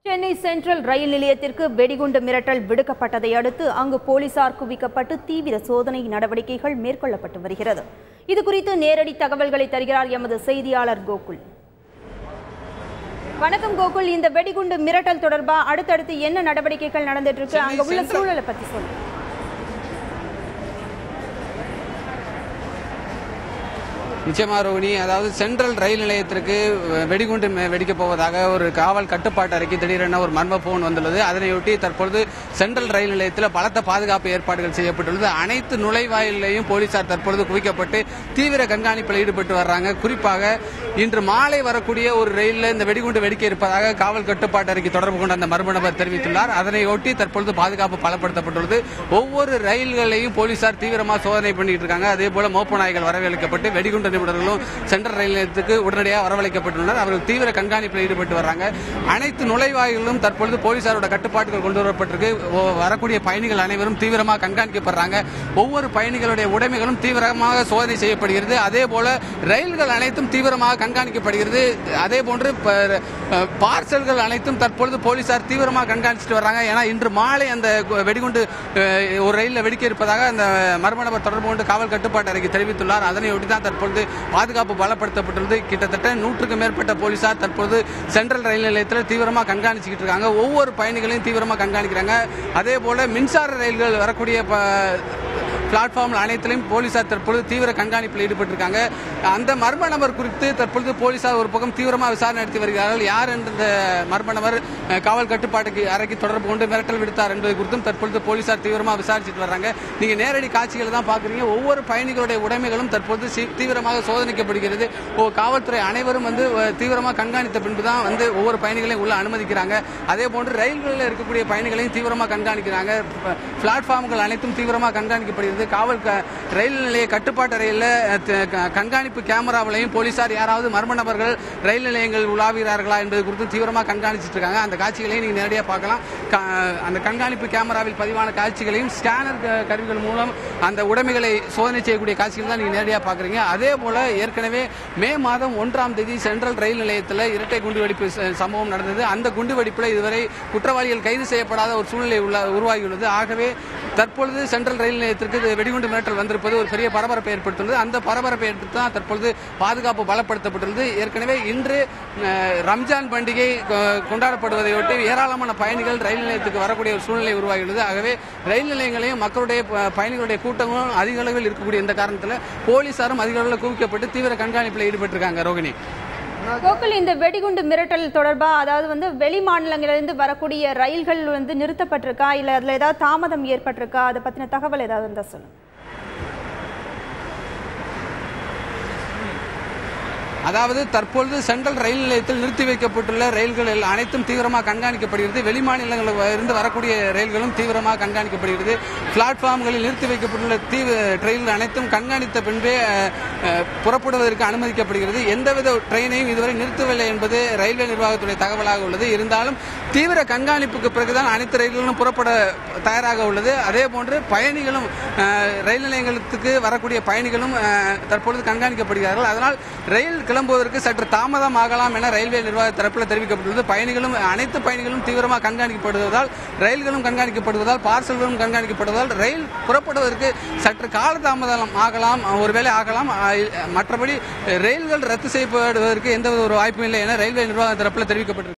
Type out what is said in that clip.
Chennai central ரயில் நிலையத்திற்கு வெடிகுண்டு மிரட்டல் விடுக்கப்பட்டதை அடுத்து அங்கு போலீசார் குவிக்கப்பட்டு தீவிர சோதனை நடவடிக்கைகள் மேற்கொள்ளப்பட்டு வருகிறது. இதுகுறித்து நேரடி தகவல்களை தருகிறார் எமது செய்தியாளர் கோகுல். வணக்கம் கோகுல், இந்த வெடிகுண்டு மிரட்டல் தொடர்பா அடுத்தடுத்து என்ன நடவடிக்கைகள் நடந்துட்டு இருக்கு, அங்க உள்ள சூழலை பத்தி சொல்லுங்க. நிச்சயமா ரோகிணி, அதாவது சென்ட்ரல் ரயில் நிலையத்திற்கு வெடிகுண்டு வெடிக்கப் போவதாக ஒரு காவல் கட்டுப்பாட்டு அறைக்கு திடீரென ஒரு மர்ம போன் வந்துள்ளது. அதனையொட்டி தற்பொழுது சென்ட்ரல் ரயில் நிலையத்தில் பலத்த பாதுகாப்பு ஏற்பாடுகள் செய்யப்பட்டுள்ளது. அனைத்து நுழைவாயிலையும் போலீசார் தற்பொழுது குவிக்கப்பட்டு தீவிர கண்காணிப்பில் ஈடுபட்டு வர்றாங்க. குறிப்பாக இன்று மாலை வரக்கூடிய ஒரு ரயிலில் இந்த வெடிகுண்டு வெடிக்க இருப்பதாக காவல் கட்டுப்பாட்டு அறைக்கு தொடர்பு கொண்ட அந்த மர்ம நபர் தெரிவித்துள்ளார். அதனையொட்டி தற்பொழுது பாதுகாப்பு பலப்படுத்தப்பட்டுள்ளது. ஒவ்வொரு ரயில்களையும் போலீசார் தீவிரமாக சோதனை பண்ணிட்டு இருக்காங்க. அதே போல மோப்ப நாய்கள் வரவேற்கப்பட்டு வெடிகுண்டு நிபுணர்களும் சென்ட்ரல் ரயில் நிலையத்துக்கு உடனடியாக வரவழைக்கப்பட்டுள்ளனர். அவர்கள் தீவிர கண்காணிப்பில் ஈடுபட்டு வர்றாங்க. அனைத்து நுழைவாயிலும் தற்பொழுது போலீசாரோட கட்டுப்பாட்டுகள் கொண்டு வரப்பட்டிருக்கு. வரக்கூடிய பயணிகள் அனைவரும் தீவிரமாக கண்காணிக்கப்படுறாங்க. ஒவ்வொரு பயணிகளுடைய உடைமைகளும் தீவிரமாக சோதனை செய்யப்படுகிறது. அதே போல ரயில்கள் அனைத்தும் தீவிரமாக கண்காணிக்கப்படுகிறது. அதே போன்று பார்சல்கள் அனைத்தும் தற்பொழுது போலீசார் தீவிரமாக கண்காணிச்சுட்டு வர்றாங்க. ஏன்னா இன்று மாலை அந்த வெடிகுண்டு ஒரு ரயிலில் வெடிக்க இருப்பதாக அந்த மர்ம நபர் தொடர்பு கொண்டு காவல் கட்டுப்பாட்டு அறைக்கு தெரிவித்துள்ளார். அதனையொட்டி தான் தற்பொழுது பாதுகாப்பு பலப்படுத்தப்பட்டுள்ளது. கிட்டத்தட்ட 100க்கும் மேற்பட்ட போலீசார் தற்போது சென்ட்ரல் ரயில் நிலையத்தில் தீவிரமாக கண்காணிச்சுக்கிட்டு இருக்காங்க. ஒவ்வொரு பயணிகளையும் தீவிரமாக கண்காணிக்கிறாங்க. அதே போல மின்சார ரயில்கள் வரக்கூடிய பிளாட்ஃபார்ம் அனைத்திலும் போலீசார் தற்பொழுது தீவிர கண்காணிப்பில் ஈடுபட்டிருக்காங்க. அந்த மர்ம நபர் குறித்து தற்பொழுது போலீசார் ஒரு பக்கம் தீவிரமாக விசாரணை நடத்தி வருகிறார்கள். யார் என்ற இந்த மர்ம நபர் காவல் கட்டுப்பாட்டுக்கு அறைக்கு தொடர்பு கொண்டு மிரட்டல் விடுத்தார் என்பது குறித்தும் தற்பொழுது போலீசார் தீவிரமாக விசாரிச்சுட்டு வர்றாங்க. நீங்க நேரடி காட்சிகளை தான் பாக்குறீங்க. ஒவ்வொரு பயணிகளுடைய உடைமைகளும் தற்போது தீவிரமாக சோதனைக்கப்படுகிறது. காவல்துறை அனைவரும் தீவிரமாக கண்காணித்த பின்பு தான் ஒவ்வொரு பயணிகளையும் உள்ள அனுமதிக்கிறாங்க. அதே போன்று ரயில்களில் இருக்கக்கூடிய பயணிகளையும் தீவிரமாக கண்காணிக்கிறாங்க. பிளாட்ஃபார்ம்கள் அனைத்தும் தீவிரமாக கண்காணிக்கப்படுகிறது. காவல் ரயில் நிலைய கட்டுப்பாட்டு அறையில் கண்காணிப்பு கேமராவிலையும் போலீசார் யாராவது மர்ம நபர்கள் ரயில் நிலையங்கள் உலாவுகிறார்களா என்பது குறித்து தீவிரமாக கண்காணிச்சிட்டு இருக்காங்க. அந்த காட்சிகளையும் நீங்க நேரடியாக பார்க்கலாம். அந்த கண்காணிப்பு கேமராவில் பதிவான காட்சிகளையும் ஸ்கேனர் கருவிகள் மூலம் அந்த உடைமைகளை சோதனை செய்யக்கூடிய காட்சிகள் தான் நீங்க நேரடியாக பாக்குறீங்க. அதே போல ஏற்கனவே மே மாதம் 1ஆம் தேதி சென்ட்ரல் ரயில் நிலையத்தில் இரட்டை குண்டுவெடிப்பு சம்பவம் நடந்தது. அந்த குண்டுவெடிப்பில் இதுவரை குற்றவாளிகள் கைது செய்யப்படாத ஒரு சூழ்நிலை உருவாகியுள்ளது. ஆகவே தற்பொழுது சென்ட்ரல் ரயில் நிலையத்திற்கு வெடிகுண்டு மிரட்டல் வந்திருப்பது ஒரு பெரிய பரபரப்பை ஏற்படுத்துள்ளது. அந்த பரபரப்பை ஏற்படுத்தி தான் தற்பொழுது பாதுகாப்பு பலப்படுத்தப்பட்டுள்ளது. ஏற்கனவே இன்று ரம்ஜான் பண்டிகை கொண்டாடப்படுவதையொட்டி ஏராளமான பயணிகள் ரயில் நிலையத்துக்கு வரக்கூடிய ஒரு சூழ்நிலை உருவாகியுள்ளது. ஆகவே ரயில் நிலையங்களையும் மக்களுடைய பயணிகளுடைய கூட்டமும் அதிக அளவில் இருக்கக்கூடிய இந்த காரணத்தில் போலீசாரும் அதிக அளவில் குவிக்கப்பட்டு தீவிர கண்காணிப்பில் ஈடுபட்டிருக்காங்க. ரோகிணி, கோகுல், இந்த வெடிகுண்டு மிரட்டல் தொடர்பா அதாவது வெளி மாநிலங்களிலிருந்து வரக்கூடிய ரயில்கள் நிறுத்தப்பட்டிருக்கா, இல்ல அதுல ஏதாவது தாமதம் ஏற்பட்டிருக்கா, அதை பத்தின தகவல் ஏதாவது இருந்தா சொல்லுங்க. அதாவது தற்பொழுது சென்ட்ரல் ரயில் நிலையத்தில் நிறுத்தி வைக்கப்பட்டுள்ள ரயில்கள் அனைத்தும் தீவிரமாக கண்காணிக்கப்படுகிறது. வெளிமாநிலங்களில் இருந்து வரக்கூடிய ரயில்களும் தீவிரமாக கண்காணிக்கப்படுகிறது. பிளாட்ஃபார்ம்களில் நிறுத்தி வைக்கப்பட்டுள்ள ரயில்கள் அனைத்தும் கண்காணித்த பின்பே புறப்படுவதற்கு அனுமதிக்கப்படுகிறது. எந்தவித ட்ரெயினையும் இதுவரை நிறுத்தவில்லை என்பது ரயில்வே நிர்வாகத்துடைய தகவலாக உள்ளது. இருந்தாலும் தீவிர கண்காணிப்புக்கு பிறகுதான் அனைத்து ரயில்களும் புறப்பட தயாராக உள்ளது. அதே போன்று பயணிகளும் ரயில் நிலையங்களுக்கு வரக்கூடிய பயணிகளும் தற்பொழுது கண்காணிக்கப்படுகிறார்கள். அதனால் ரயில் கிளம்புவதற்கு சற்று தாமதம் ஆகலாம் என ரயில்வே நிர்வாக தரப்பில் தெரிவிக்கப்பட்டுள்ளது. அனைத்து பயணிகளும் தீவிரமாக கண்காணிக்கப்படுவதால், ரயில்களும் கண்காணிக்கப்படுவதால், பார்சல்களும் கண்காணிக்கப்படுவதால் ரயில் புறப்படுவதற்கு சற்று காலதாமதம் ஆகலாம், ஒருவேளை ஆகலாம். மற்றபடி ரயில்கள் ரத்து செய்யப்படுவதற்கு எந்த ஒரு வாய்ப்பும் இல்லை என ரயில்வே நிர்வாக தரப்பில் தெரிவிக்கப்பட்டிருக்கிறது.